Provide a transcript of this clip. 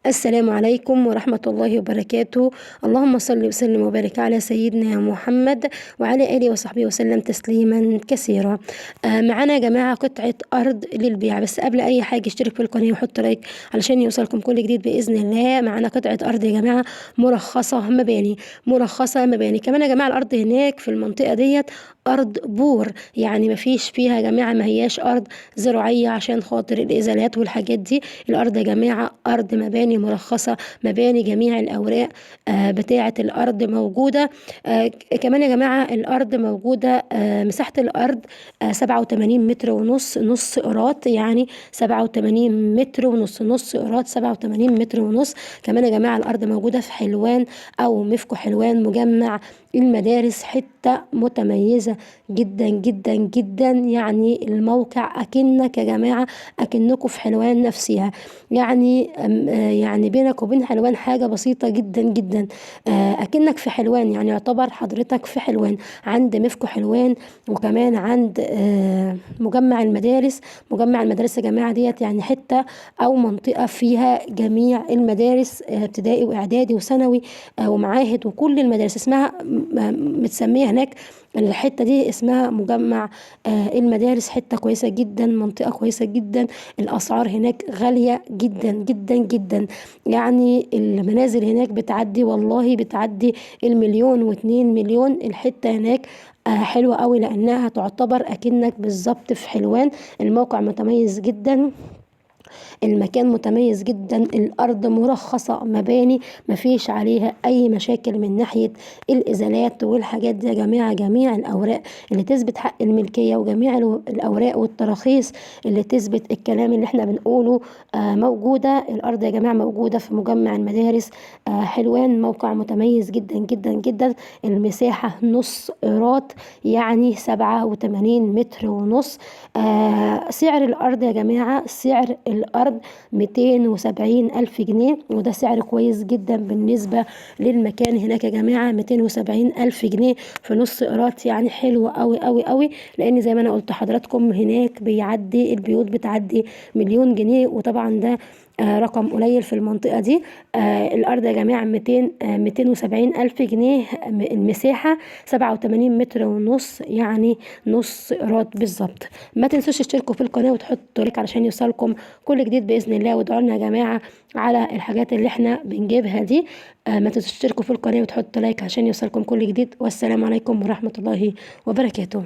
السلام عليكم ورحمة الله وبركاته. اللهم صل وسلم وبارك على سيدنا محمد وعلى آله وصحبه وسلم تسليما كثيرا. معانا يا جماعة قطعة أرض للبيع، بس قبل أي حاجة اشترك في القناة وحط لايك علشان يوصلكم كل جديد بإذن الله. معانا قطعة أرض يا جماعة مرخصة مباني كمان يا جماعة. الأرض هناك في المنطقة ديت أرض بور، يعني مفيش فيها يا جماعة، ما هياش أرض زراعية عشان خاطر الإزالات والحاجات دي. الأرض يا جماعة أرض مباني مرخصة، مباني جميع الأوراق بتاعة الأرض موجودة. كمان يا جماعة الأرض موجودة، مساحة الأرض 87 متر ونص، نص قيراط، يعني 87 متر ونص، نص قيراط 87 متر ونص. كمان يا جماعة الأرض موجودة في حلوان أو مفكو حلوان، مجمع المدارس، حتة متميزة جدا جدا جدا. يعني الموقع أكنك يا جماعة أكنكوا في حلوان نفسها، يعني بينك وبين حلوان حاجة بسيطة جدا جدا. أكنك في حلوان، يعني يعتبر حضرتك في حلوان، عند مفكو حلوان، وكمان عند مجمع المدارس. مجمع المدارس يا جماعة ديت يعني حتة أو منطقة فيها جميع المدارس، ابتدائي وإعدادي وثانوي ومعاهد، وكل المدارس اسمها متسمية هناك. الحتة دي اسمها مجمع المدارس، حتة كويسة جدا، منطقة كويسة جدا. الأسعار هناك غالية جدا جدا جدا، يعني المنازل هناك بتعدي 1,000,000 و2 مليون. الحتة هناك حلوة قوي، لأنها تعتبر أكنك بالظبط في حلوان. الموقع متميز جدا، المكان متميز جدا. الأرض مرخصة مباني، مفيش عليها أي مشاكل من ناحية الإزالات والحاجات دي يا جماعة. جميع الأوراق اللي تثبت حق الملكية، وجميع الأوراق والتراخيص اللي تثبت الكلام اللي احنا بنقوله موجودة. الأرض يا جماعة موجودة في مجمع المدارس حلوان، موقع متميز جدا جدا جدا. المساحة نص قيراط، يعني 87 متر ونص. سعر الأرض يا جماعة، سعر الأرض 270 ألف جنيه، وده سعر كويس جدا بالنسبة للمكان هناك يا جماعة. 270 ألف جنيه في نص قيراط، يعني حلو قوي قوي قوي. لأن زي ما أنا قلت حضراتكم هناك البيوت بتعدي 1,000,000 جنيه، وطبعا ده رقم قليل في المنطقة دي. الأرض يا جماعة 270 ألف جنيه، المساحة 87 متر ونص، يعني نص قيراط بالظبط. ما تنسوش تشتركوا في القناة وتحطوا لايك علشان يوصلكم كل جديد بإذن الله. وادعوا لنا يا جماعة على الحاجات اللي احنا بنجيبها دي. ما تنسوش تشتركوا في القناة وتحطوا لايك عشان يوصلكم كل جديد. والسلام عليكم ورحمة الله وبركاته.